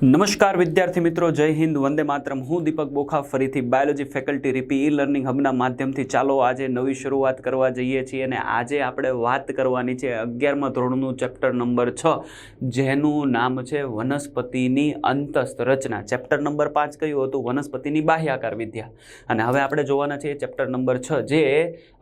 નમસ્કાર વિદ્યાર્થી મિત્રો, જય હિન્દ, વંદે માતરમ। હું દીપક બોખા ફરીથી બાયોલોજી ફેકલ્ટી રીપી ઈ લર્નિંગ હબના માધ્યમથી ચાલો આજે નવી શરૂઆત કરવા જઈએ છીએ અને આજે આપણે વાત કરવાની છે 11મા ધોરણનું ચેપ્ટર નંબર 6 જેનું નામ છે વનસ્પતિની અંતસ્થ રચના। ચેપ્ટર નંબર 5 કયું હતું? વનસ્પતિની બાહ્યાકાર વિદ્યા। અને હવે આપણે જોવાના છે ચેપ્ટર નંબર 6 જે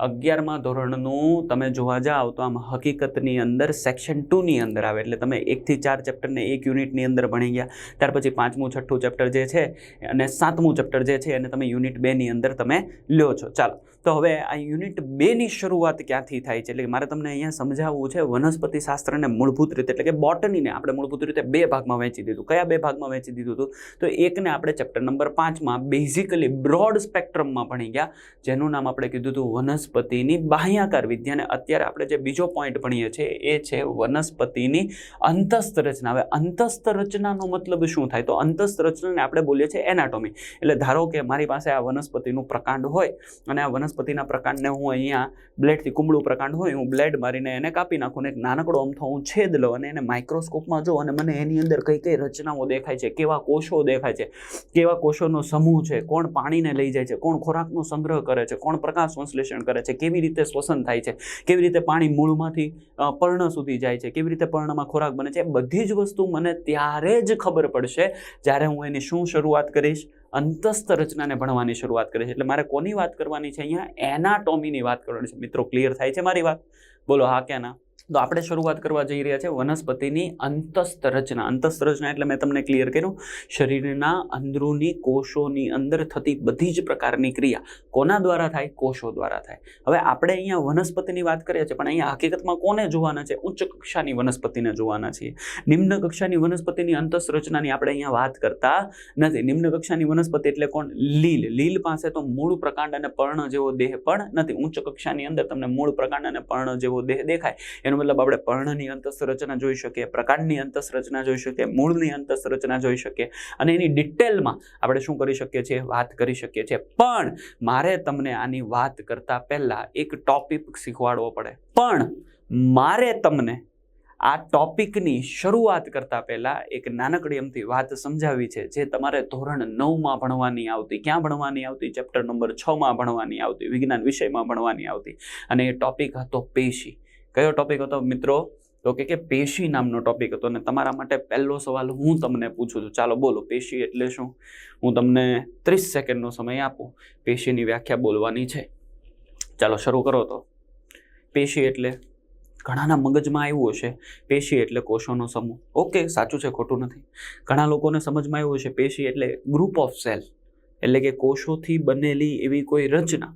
11મા ધોરણનું તમે જોવા જાઓ તો આમ હકીકતની અંદર સેક્શન 2 ની અંદર આવે, એટલે તમે 1 થી 4 ચેપ્ટરને એક યુનિટની અંદર ભણી ગયા। ત્યાર પછી 5મું 6ઠું ચેપ્ટર જે છે અને 7મું ચેપ્ટર જે છે એને તમે યુનિટ 2 ની અંદર તમે લ્યો છો। ચાલો તો હવે આ યુનિટ 2 ની શરૂઆત ક્યાંથી થાય છે, એટલે કે મારે તમને અહીંયા સમજાવવું છે વનસ્પતિ શાસ્ત્રને મૂળભૂત રીતે, એટલે કે બોટનીને આપણે મૂળભૂત રીતે 2 ભાગમાં વહેંચી દીધું। કયા 2 ભાગમાં વહેંચી દીધું હતું? તો એકને આપણે ચેપ્ટર નંબર 5માં બેઝિકલી બ્રોડ સ્પેક્ટ્રમમાં ભણી ગયા, જેનું નામ આપણે કીધું હતું વનસ્પતિની બાહ્યાકાર વિદ્યા। અને અત્યારે આપણે જે બીજો પોઈન્ટ ભણીએ છીએ એ છે વનસ્પતિની અંતસ્થ રચના। હવે અંતસ્થ રચનાનો મતલબ શું થાય? તો અંતસ્થ રચનાને આપણે બોલીએ છીએ એનાટોમી। એટલે ધારો કે મારી પાસે આ વનસ્પતિનું પ્રકાંડ હોય અને આ વનસ્પતિના પ્રકાંડને હું અહીંયા બ્લેડથી, કુમળું પ્રકાંડ હોય, હું બ્લેડ મારીને એને કાપી નાખું ને એક નાનકડો અમથો હું છેદ લઉં અને એને માઇક્રોસ્કોપમાં જોઉં અને મને એની અંદર કઈ કઈ રચનાઓ દેખાય છે, કેવા કોષો દેખાય છે, કેવા કોષોનો સમૂહ છે, કોણ પાણીને લઈ જાય છે, કોણ ખોરાકનો સંગ્રહ કરે છે, કોણ પ્રકાશ સંશ્લેષણ કરે છે, કેવી રીતે શ્વસન થાય છે, કેવી રીતે પાણી મૂળમાંથી પર્ણ સુધી જાય છે, કેવી રીતે પર્ણમાં ખોરાક બને છે, બધી જ વસ્તુ મને ત્યારે જ ખબર પડશે જ્યારે હું એની શું શરૂઆત કરીશ? અંતસ્થ રચનાને ભણવાની શરૂઆત કરીશ। એટલે મારે કોની વાત કરવાની છે? અહીંયા એનાટોમીની વાત કરવાની છે। મિત્રો ક્લિયર થાય છે મારી વાત? બોલો હા કે ના? તો આપણે શરૂઆત કરવા જઈ રહ્યા છે વનસ્પતિની અંતસ્થ રચના। અંતસ્થ રચના એટલે મેં તમને ક્લિયર કર્યું, શરીરના અંદરૂની કોષોની અંદર થતી બધી જ પ્રકારની ક્રિયા કોના દ્વારા થાય? કોષો દ્વારા થાય। હવે આપણે અહીંયા વનસ્પતિની વાત કરીએ છીએ, પણ અહીંયા હકીકતમાં કોને જોવાના છે? ઉચ્ચ કક્ષાની વનસ્પતિને જોવાના છીએ। નિમ્ન કક્ષાની વનસ્પતિની અંતસ્થ રચનાની આપણે અહીંયા વાત કરતા નથી। નિમ્ન કક્ષાની વનસ્પતિ એટલે કોણ? લીલ। લીલ પાસે તો મૂળ પ્રકાંડ અને પર્ણ જેવો દેહ પણ નથી। ઉચ્ચ કક્ષાની અંદર તમને મૂળ પ્રકાંડ અને પર્ણ જેવો દેહ દેખાય, એનો મતલબ આપણે પર્ણની અંતસ્થ રચના જોઈ શકીએ, પ્રકાંડની અંતસ્થ રચના જોઈ શકીએ, મૂળની અંતસ્થ રચના જોઈ શકીએ અને એની ડિટેલમાં આપણે શું કરી શકીએ છીએ? વાત કરી શકીએ છીએ। પણ મારે તમને આની વાત કરતા પહેલા એક ટોપિક શીખવાડવો પડે। પણ મારે તમને આ ટોપિકની શરૂઆત કરતા પહેલા એક નાનકડી અમથી વાત સમજાવી છે જે તમારે ધોરણ 9માં ભણવાની આવતી। ક્યાં ભણવાની આવતી? ચેપ્ટર નંબર 6માં ભણવાની આવતી, વિજ્ઞાન વિષયમાં ભણવાની આવતી। અને એ ટોપિક હતો પેશી। કયો ટોપિક હતો મિત્રો? તો કે પેશી નામનો ટોપિક હતો। અને તમારા માટે પહેલો સવાલ હું તમને પૂછું છું, ચાલો બોલો પેશી એટલે શું? હું તમને 30 સેકન્ડનો સમય આપું, પેશીની વ્યાખ્યા બોલવાની છે। ચાલો શરૂ કરો। તો પેશી એટલે ઘણાના મગજમાં આવ્યું હશે પેશી એટલે કોષોનો સમૂહ। ઓકે, સાચું છે, ખોટું નથી। ઘણા લોકોને સમજમાં આવ્યું હશે પેશી એટલે ગ્રુપ ઓફ સેલ, એટલે કે કોષોથી બનેલી એવી કોઈ રચના,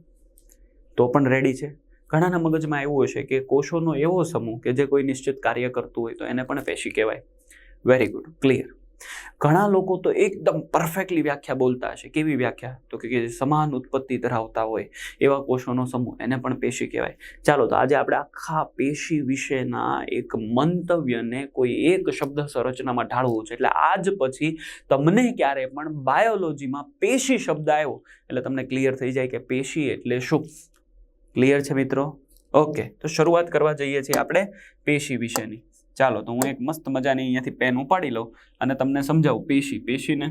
તો પણ રેડી છે। ઘણાના મગજમાં આવ્યું હશે કે કોષોનો એવો સમૂહ કે જે કોઈ નિશ્ચિત કાર્ય કરતું હોય તો એને પણ પેશી કહેવાય। Very good, clear. ઘણા લોકો તો એકદમ પરફેક્ટલી વ્યાખ્યા બોલતા હશે। કેવી વ્યાખ્યા? તો કે સમાન ઉત્પત્તિ ધરાવતા હોય એવા કોષોનો સમૂહ, એને પણ પેશી કહેવાય। ચાલો તો આજે આપણે આખા પેશી વિશેના એક મંતવ્યને કોઈ એક શબ્દ સંરચનામાં ઢાળવું છે। એટલે આજ પછી તમને ક્યારે પણ બાયોલોજીમાં પેશી શબ્દ આવ્યો એટલે તમને ક્લિયર થઈ જાય કે પેશી એટલે શું। ક્લિયર છે મિત્રો? ઓકે, તો શરૂઆત કરવા જઈએ છીએ આપણે પેશી વિશેની। ચાલો તો હું એક મસ્ત મજાની અહીંયાથી પેન ઉપાડી લઉં અને તમને સમજાવું પેશી। પેશીને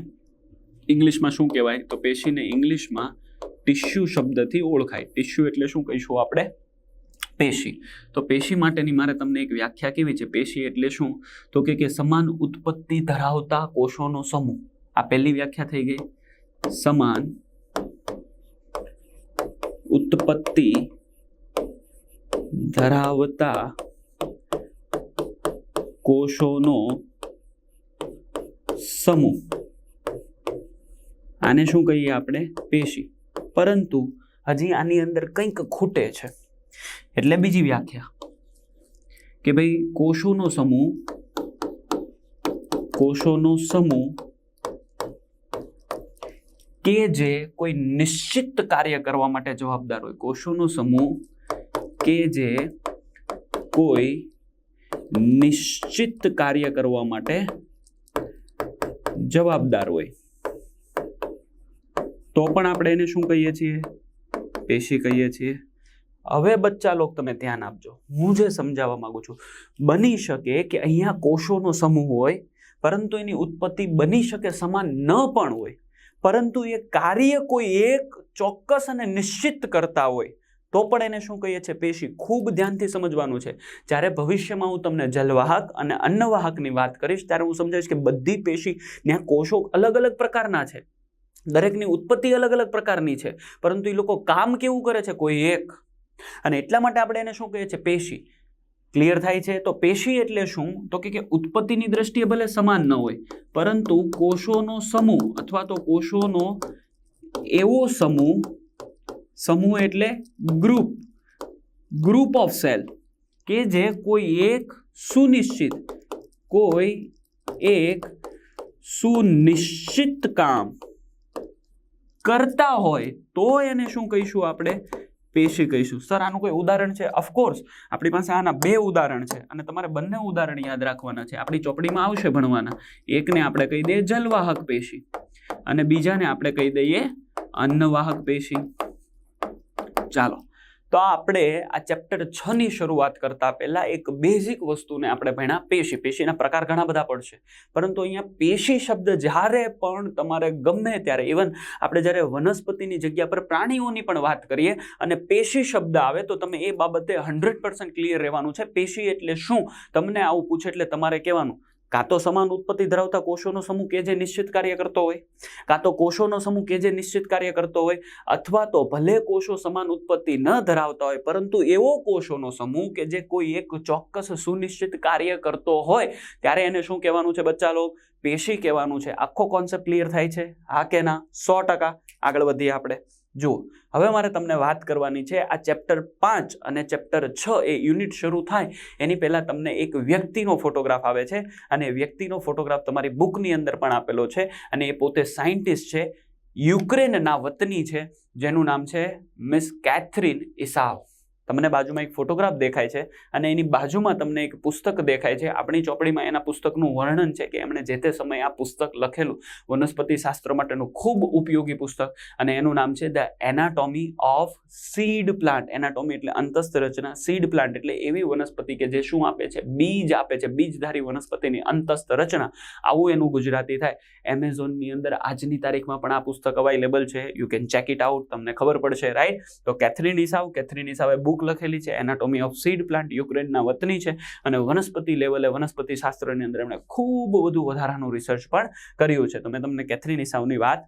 ઇંગ્લિશમાં શું કહેવાય? તો પેશીને ઇંગ્લિશમાં ટિશ્યુ શબ્દથી ઓળખાય। ટિશ્યુ એટલે શું કહીશું આપણે? પેશી। તો પેશી માટેની મારે તમને એક વ્યાખ્યા કેવી છે? પેશી એટલે શું? તો કે સમાન ઉત્પત્તિ ધરાવતા કોષોનો સમૂહ। આ પહેલી વ્યાખ્યા થઈ ગઈ। સમાન ઉત્પત્તિ ધરાવતા કોષોનો સમૂહ, આને શું કહીએ આપણે? પેશી। પરંતુ હજી આની અંદર કંઈક ખૂટે છે, એટલે બીજી વ્યાખ્યા કે ભાઈ કોષોનો સમૂહ કે જે કોઈ નિશ્ચિત કાર્ય કરવા માટે જવાબદાર હોય। કોષોનો સમૂહ કે જે કોઈ નિશ્ચિત કાર્ય કરવા માટે જવાબદાર હોય તો પણ આપણે એને શું કહીએ છીએ? પેશી કહીએ છીએ। હવે બચ્ચા લોક તમે ધ્યાન આપજો, હું જે સમજાવવા માંગુ છું, બની શકે કે અહીંયા કોષોનો સમૂહ હોય પરંતુ એની ઉત્પત્તિ બની શકે સમાન ન પણ હોય, પરંતુ એ કાર્ય કોઈ એક ચોક્કસ અને નિશ્ચિત કરતા હોય તો પણ એને શું કહીએ છીએ? પેશી. ખૂબ ધ્યાનથી સમજવાનું છે. જ્યારે ભવિષ્યમાં હું તમને જલવાહક અને અન્નવાહકની વાત કરીશ ત્યારે હું સમજાવીશ કે બધી પેશી ત્યાં કોષો અલગ અલગ પ્રકારના છે, દરેકની ઉત્પત્તિ અલગ અલગ પ્રકારની છે, પરંતુ એ લોકો કામ કેવું કરે છે? કોઈ એક. અને એટલા માટે આપણે એને શું કહીએ છીએ? પેશી. ક્લિયર થાય છે? તો પેશી એટલે શું? તો કે ઉત્પત્તિની દ્રષ્ટિએ ભલે સમાન ન હોય, પરંતુ કોષોનો સમૂહ અથવા તો કોષોનો એવો સમૂહ એટલે ગ્રુપ ઓફ સેલ કે જે કોઈ એક સુનિશ્ચિત કામ કરતા હોય તો એને શું કહીશું આપણે? પેશી કહીશું. સર આનું કોઈ ઉદાહરણ છે? ઓફકોર્સ આપણી પાસે આના બે ઉદાહરણ છે અને તમારે બંને ઉદાહરણ યાદ રાખવાના છે. આપણી ચોપડીમાં આવશે ભણવાના. એકને આપણે કહી દઈએ જલવાહક પેશી અને બીજાને આપણે કહી દઈએ અન્નવાહક પેશી. ચાલો, તો આપણે આ ચેપ્ટર 6 ની શરૂઆત કરતા પહેલા એક બેઝિક વસ્તુને આપણે ભણ્યા. પેશી. પેશીના પ્રકાર ઘણા બધા પડશે, પરંતુ અહીંયા પેશી શબ્દ જ્યારે પણ તમારે ગમે ત્યારે, ઇવન આપણે જ્યારે વનસ્પતિની જગ્યા પર પ્રાણીઓની પણ વાત કરીએ અને પેશી શબ્દ આવે તો તમે એ બાબતે 100% ક્લિયર રહેવાનું છે. પેશી એટલે શું? તમને આવું પૂછે એટલે તમારે કહેવાનું કાં તો સમાન ઉત્પત્તિ ધરાવતા કોષોનો સમૂહ કે જે નિશ્ચિત કાર્ય કરતો હોય, કાં તો કોષોનો સમૂહ કે જે નિશ્ચિત કાર્ય કરતો હોય, અથવા તો ભલે કોષો સમાન ઉત્પત્તિ ન ધરાવતા હોય પરંતુ એવો કોષોનો સમૂહ કે જે કોઈ એક ચોક્કસ સુનિશ્ચિત કાર્ય કરતો હોય, ત્યારે એને શું કહેવાનું છે બચ્ચા લોગ? પેશી કહેવાનું છે. આખો કોન્સેપ્ટ ક્લિયર થાય છે? હા કે ના? 100%. આગળ વધીએ આપણે. જુઓ, હવે મારે તમને વાત કરવાની છે આ ચેપ્ટર 5 અને ચેપ્ટર 6 એ યુનિટ શરૂ થાય એની પહેલા તમને એક વ્યક્તિનો ફોટોગ્રાફ આવે છે અને વ્યક્તિનો ફોટોગ્રાફ તમારી બુકની અંદર પણ આપેલો છે અને એ પોતે સાયન્ટિસ્ટ છે, યુક્રેનના વતની છે, જેનું નામ છે મિસ કેથરીન ઇસાવ. તમને બાજુમાં એક ફોટોગ્રાફ દેખાય છે અને એની બાજુમાં તમને એક પુસ્તક દેખાય છે. આપણી ચોપડીમાં એના પુસ્તકનું વર્ણન છે કે એમણે જે તે સમયે આ પુસ્તક લખેલું, વનસ્પતિ શાસ્ત્ર માટેનું ખૂબ ઉપયોગી પુસ્તક, અને એનું નામ છે the anatomy of seed plant. Anatomy એટલે અંતસ્થ રચના, સીડ પ્લાન્ટ એટલે એવી વનસ્પતિ કે જે શું આપે છે? બીજ આપે છે. બીજધારી વનસ્પતિની અંતસ્થ રચના, આવું એનું ગુજરાતી થાય. એમેઝોનની અંદર આજની તારીખમાં પણ આ પુસ્તક અવેલેબલ છે. You can check it out, તમને ખબર પડશે, રાઈટ? તો કેથરીન ઇસાવે બુક લખેલી છે એનાટોમી ઓફ સીડ પ્લાન્ટ. યુક્રેનના વતની છે અને વનસ્પતિ લેવલે, વનસ્પતિ શાસ્ત્રની અંદર એમણે ખૂબ બધું વધારાનું રિસર્ચ પણ કર્યું છે. તો મેં તમને કેથરીન ઇસાવની વાત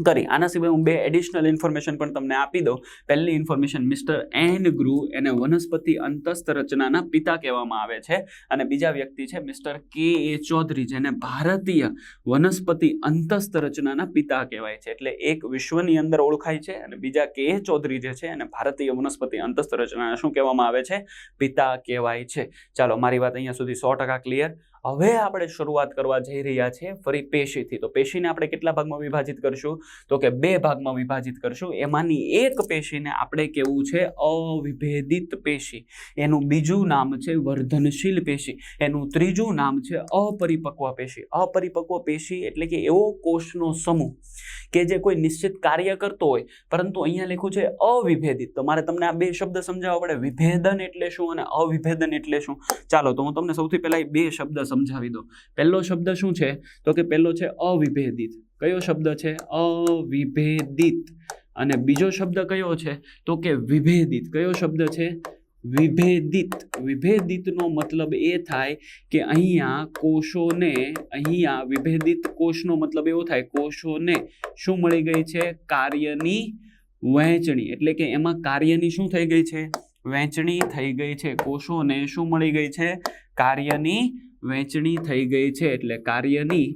કરી. આના સિવાય હું બે એડિશનલ ઇન્ફોર્મેશન પણ તમને આપી દઉં. પહેલી ઇન્ફોર્મેશન, મિસ્ટર એન ગ્રુ, એને વનસ્પતિ અંતસ્થ રચનાના પિતા કહેવામાં આવે છે, અને બીજા વ્યક્તિ છે મિસ્ટર કે એ ચૌધરી, જેને ભારતીય વનસ્પતિ અંતસ્થ રચનાના પિતા કહેવાય છે. એટલે એક વિશ્વની અંદર ઓળખાય છે અને બીજા કે એ ચૌધરી જે છે એને ભારતીય વનસ્પતિ અંતસ્થ રચનાના શું કહેવામાં આવે છે? પિતા કહેવાય છે. ચાલો, મારી વાત અહીંયા સુધી 100% ક્લિયર. હવે આપણે શરૂઆત કરવા જઈ રહ્યા છીએ ફરી પેશીથી. તો પેશીને આપણે કેટલા ભાગમાં વિભાજિત કરશું? તો કે 2 ભાગમાં વિભાજિત કરશું. એમાંની એક પેશીને આપણે કહેવું છે અવિભેદિત પેશી, એનું બીજું નામ છે વર્ધનશીલ પેશી, એનું ત્રીજું નામ છે અપરિપક્વ પેશી. અપરિપક્વ પેશી એટલે કે એવો કોષનો સમૂહ કે જે કોઈ નિશ્ચિત કાર્ય કરતો હોય પરંતુ અહીંયા લખ્યું છે અવિભેદિત. તો મારે તમને આ બે શબ્દ સમજાવવા પડે. વિભેદન એટલે શું અને અવિભેદન એટલે શું? ચાલો, તો હું તમને સૌથી પહેલા બે શબ્દ સમજાવી દઉં. પહેલો શબ્દ શું છે? તો કે પહેલો છે અવિભેદિત. કયો શબ્દ છે? અવિભેદિત. અને બીજો શબ્દ કયો છે? તો કે વિભેદિત. કયો શબ્દ છે? વિભેદિત. વિભેદિતનો મતલબ એ થાય કે અહીંયા વિભેદિત કોષનો મતલબ એવો થાય, કોષોને શું મળી ગઈ છે? કાર્યની વહેંચણી. એટલે કે એમાં કાર્યની શું થઈ ગઈ છે? વહેંચણી થઈ ગઈ છે. કોષોને શું મળી ગઈ છે? કાર્યની વહેંચણી થઈ ગઈ છે. એટલે કાર્યની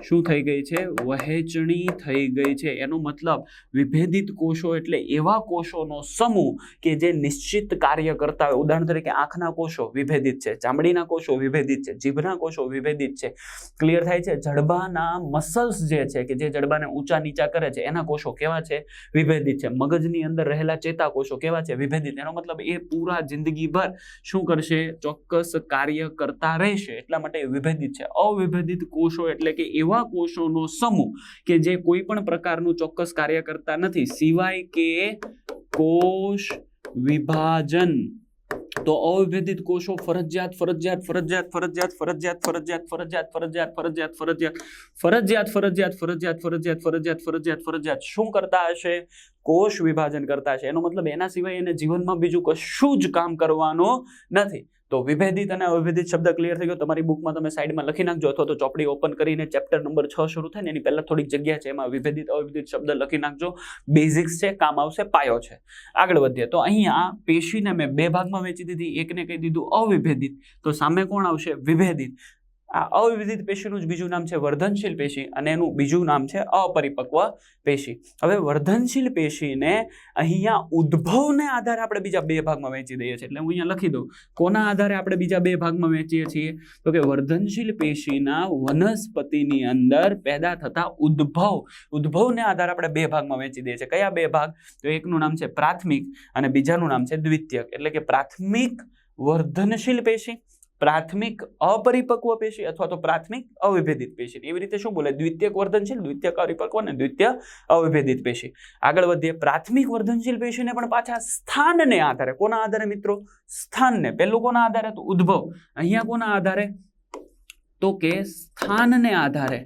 શું થઈ ગઈ છે? વહેંચણી થઈ ગઈ છે. એનો મતલબ વિભેદિત કોષો એટલે એવા કોષોનો સમૂહ કે જે નિશ્ચિત કાર્ય કરતા હોય. ઉદાહરણ તરીકે આંખના કોષો વિભેદિત છે, ચામડીના કોષો વિભેદિત છે, જીભના કોષો વિભેદિત છે. ક્લિયર થાય છે? જડબાના મસલ્સ જે છે કે જે જડબાને ઊંચા નીચા કરે છે એના કોષો કેવા છે? વિભેદિત છે. મગજની અંદર રહેલા ચેતાકોષો કેવા છે? વિભેદિત. એનો મતલબ એ પૂરા જિંદગીભર શું કરશે? ચોક્કસ કાર્ય કરતા રહેશે, એટલા માટે વિભેદિત છે. અવિભેદિત કોષો એટલે કે એવા કોષોનો સમૂહ કે જે કોઈ પણ પ્રકારનું ચોક્કસ કાર્ય કરતા નથી સિવાય કે કોષ વિભાજન તો અવિભેદિત કોષો ફરજિયાત ફરજિયાત ફરજિયાત ફરજિયાત ફરજિયાત ફરજિયાત ફરજિયાત ફરજિયાત ફરજિયાત ફરજિયાત ફરજિયાત ફરજિયાત ફરજિયાત ફરજિયાત ફરજિયાત ફરજિયાત ફરજિયાત શું કરતા હશે? કોષ વિભાજન કરતા હશે. એનો મતલબ એના સિવાય એને જીવનમાં બીજું કશું જ કામ કરવાનું નથી. તો વિભેદિત અને અવિભેદિત શબ્દ ક્લિયર થઈ ગયો. તમારી બુકમાં તમે સાઈડમાં લખી નાખજો, અથવા તો ચોપડી ઓપન કરીને ચેપ્ટર નંબર 6 શરૂ થાય ને એની પહેલા થોડીક જગ્યા છે, એમાં વિભેદિત અવિભેદિત શબ્દ લખી નાખજો. બેઝિક્સ છે, કામ આવશે, પાયો છે. આગળ વધીએ તો અહીંયા પેશીને મેં બે ભાગમાં વહેંચી દીધી. એકને કહી દીધું અવિભેદિત, તો સામે કોણ આવશે? વિભેદિત. આ અવિભેદિત પેશીનું જ બીજું નામ છે વર્ધનશીલ પેશી, અને એનું બીજું નામ છે અપરિપક્વ પેશી. હવે વર્ધનશીલ પેશીને અહીંયા ઉદ્ભવને આધારે આપણે બીજા બે ભાગમાં વહેંચી દઈએ છીએ. એટલે હું અહીંયા લખી દઉં, કોના આધારે આપણે બીજા બે ભાગમાં વહેંચીએ છીએ? તો કે વર્ધનશીલ પેશીના વનસ્પતિની અંદર પેદા થતા ઉદ્ભવને આધારે આપણે બે ભાગમાં વહેંચી દઈએ છીએ. કયા બે ભાગ? તો એકનું નામ છે પ્રાથમિક અને બીજાનું નામ છે દ્વિતીયક. એટલે કે પ્રાથમિક વર્ધનશીલ પેશી, પ્રાથમિક અપરિપક્વ પેશી અથવા તો પ્રાથમિક અવિભેદિત પેશી. એવી રીતે શું બોલે? દ્વિતીયક વર્ધનશીલ, દ્વિતીયક અપરિપક્વ અને દ્વિતીય અવિભેદિત પેશી. આગળ વધીએ. પ્રાથમિક વર્ધનશીલ પેશીને પણ પાછા સ્થાનને આધારે, કોના આધારે મિત્રો? સ્થાનને. પહેલું કોના આધારે? તો ઉદ્ભવ. અહીંયા કોના આધારે? તો કે સ્થાનને આધારે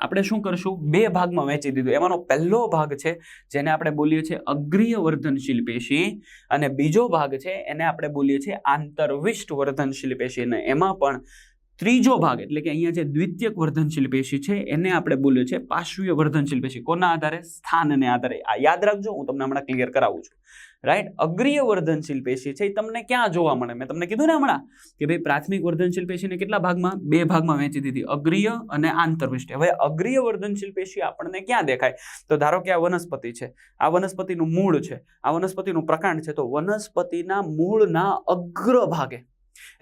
આપણે શું કરશું? બે ભાગમાં વહેંચી દીધું. એમાંનો પહેલો ભાગ છે જેને આપણે બોલીએ છીએ અગ્રીય વર્ધનશીલ પેશી, અને બીજો ભાગ છે એને આપણે બોલીએ છીએ આંતરવિષ્ટ વર્ધનશીલ પેશી. અને એમાં પણ ત્રીજો ભાગ એટલે કે અહીંયા જે દ્વિતીયક વર્ધનશીલ પેશી છે એને આપણે બોલીએ છીએ પાર્શ્વીય વર્ધનશીલ પેશી. કોના આધારે? સ્થાનને આધારે. આ યાદ રાખજો, હું તમને હમણાં ક્લિયર કરાવું છું. રાઈટ. અગ્રીય વર્ધનશીલ પેશી છે એ તમને ક્યાં જોવા મળે? મેં તમને કીધું ને હમણાં કે ભાઈ પ્રાથમિક વર્ધનશીલ પેશીને કેટલા ભાગમાં? બે ભાગમાં વહેંચી દીધી, અગ્રીય અને આંતરવિષ્ટ. હવે અગ્રીય વર્ધનશીલ પેશી આપણને ક્યાં દેખાય? તો ધારો કે આ વનસ્પતિ છે, આ વનસ્પતિનું મૂળ છે, આ વનસ્પતિનું પ્રકાંડ છે. તો વનસ્પતિના મૂળના અગ્રભાગે,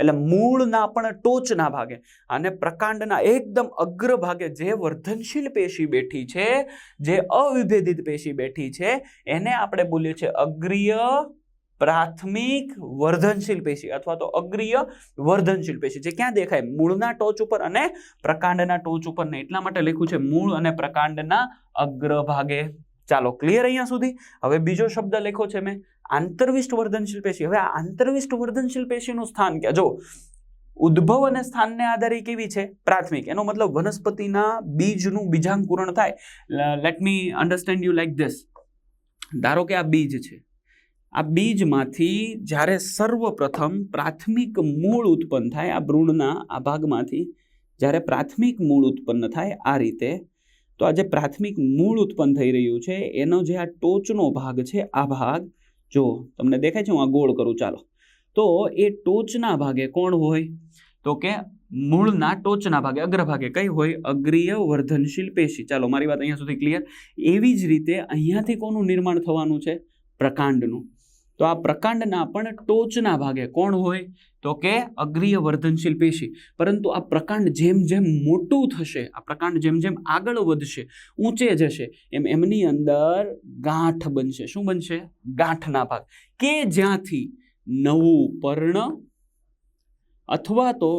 એટલે મૂળના પણ ટોચના ભાગે અને પ્રકાંડના એકદમ અગ્રભાગે જે વર્ધનશીલ પેશી બેઠી છે, જે અવિભેદિત પેશી બેઠી છે, એને આપણે બોલીએ છીએ અગ્રીય પ્રાથમિક વર્ધનશીલ પેશી અથવા તો અગ્રીય વર્ધનશીલ પેશી. જે ક્યાં દેખાય? મૂળના ટોચ ઉપર અને પ્રકાંડના ટોચ ઉપર. ને એટલા માટે લખ્યું છે મૂળ અને પ્રકાંડના અગ્રભાગે. ચાલો, ક્લિયર અહીંયા સુધી? હવે બીજો શબ્દ લખ્યો છે મેં, આંતરવિષ્ટ વર્ધનશીલ પેશી. હવે આ આંતરવિષ્ટ વર્ધનશીલ પેશીનું સ્થાન ક્યાં? જો ઉદ્ભવ અને સ્થાનને આધારે કેવી છે? પ્રાથમિક. એનો મતલબ વનસ્પતિના બીજનું બીજાંકુરણ થાય. Let me understand you like this. ધારો કે આ બીજ છે, આ બીજમાંથી જ્યારે સર્વપ્રથમ પ્રાથમિક મૂળ ઉત્પન્ન થાય, આ ભ્રૂણના આ ભાગમાંથી જ્યારે પ્રાથમિક મૂળ ઉત્પન્ન થાય આ રીતે, તો આ જે પ્રાથમિક મૂળ ઉત્પન્ન થઈ રહ્યું છે એનો જે આ ટોચનો ભાગ છે, આ ભાગ જો તમને દેખાય છે, હું આ ગોળ કરું, ચાલો. તો એ ટોચના ભાગે કોણ હોય? તો કે મૂળના ટોચના ભાગે, અગ્રભાગે કઈ હોય? અગ્રીય વર્ધનશીલ પેશી. ચાલો, મારી વાત અહીંયા સુધી ક્લિયર? એવી જ રીતે અહીંયાથી કોનું નિર્માણ થવાનું છે? પ્રકાંડનું. તો આ પ્રકાંડના પણ ટોચના ભાગે કોણ હોય? તો કે અગ્રીય વર્ધનશીલ પેશી. પરંતુ આ પ્રકાંડ જેમ જેમ મોટું થશે, આ પ્રકાંડ જેમ જેમ આગળ વધશે, ઊંચે જશે, એમ એમની અંદર ગાંઠ બનશે. શું બનશે? ગાંઠના ભાગ, કે જ્યાંથી નવું પર્ણ અથવા તો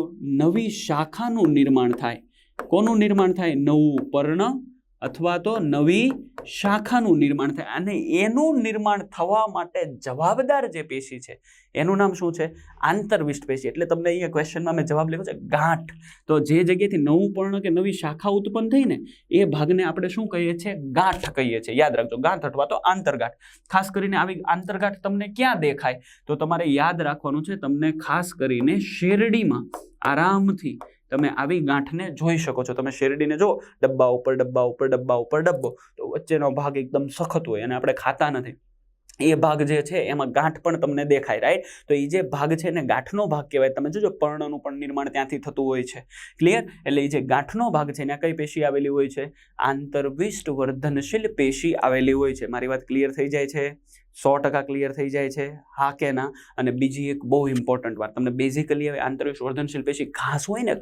નવી શાખાનું નિર્માણ થાય. કોનું નિર્માણ થાય? નવું પર્ણ અથવા તો નવી શાખાનું નિર્માણ થાય. અને એનું નિર્માણ થવા માટે જવાબદાર જે પેશી છે એનું નામ શું છે? આંતરવિષ્ટ પેશી. એટલે તમને અહીંયા ક્વેશ્ચનમાં મેં જવાબ લખ્યો છે ગાંઠ. તો જે જગ્યાએથી નવું પર્ણ કે નવી શાખા ઉત્પન્ન થઈ ને એ ભાગને આપણે શું કહીએ છીએ? ગાંઠ કહીએ છીએ. યાદ રાખજો, ગાંઠ અથવા તો આંતરગાંઠ. ખાસ કરીને આવી આંતરગાંઠ તમને ક્યાં દેખાય? તો તમારે યાદ રાખવાનું છે, તમને ખાસ કરીને શેરડીમાં આરામથી તમે આવી ગાંઠને જોઈ શકો છો. તમે શેરડીને જો, ડબ્બા ઉપર ડબ્બા ઉપર ડબ્બા ઉપર ડબ્બો, તો વચ્ચેનો ભાગ એકદમ સખત હોય અને આપણે ખાતા નથી. એ ભાગ જે છે એમાં ગાંઠ પણ તમને દેખાય, રાઈટ? તો એ જે ભાગ છે ને ગાંઠનો ભાગ કહેવાય. તમે જોજો પર્ણનું પણ નિર્માણ ત્યાંથી થતું હોય છે. ક્લિયર? એટલે એ જે ગાંઠનો ભાગ છે ત્યાં કઈ પેશી આવેલી હોય છે? આંતરવિષ્ટ વર્ધનશીલ પેશી આવેલી હોય છે. મારી વાત ક્લિયર થઈ જાય છે? 100% ક્લિયર થઈ જાય છે? હા કે ના? અને બીજી એક બહુ ઇમ્પોર્ટન્ટ વાત, તમને બેઝિકલી હવે આંતરવિષ્ટ વર્ધનશીલ પેશી ઘાસ હોય ને,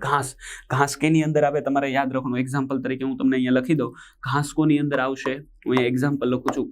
ઘાસ કેની અંદર આવે તમારે યાદ રાખવાનું. એક્ઝામ્પલ તરીકે હું તમને અહીંયા લખી દઉં, ઘાસ કોની અંદર આવશે? હું અહીંયા એક્ઝામ્પલ લખું છું,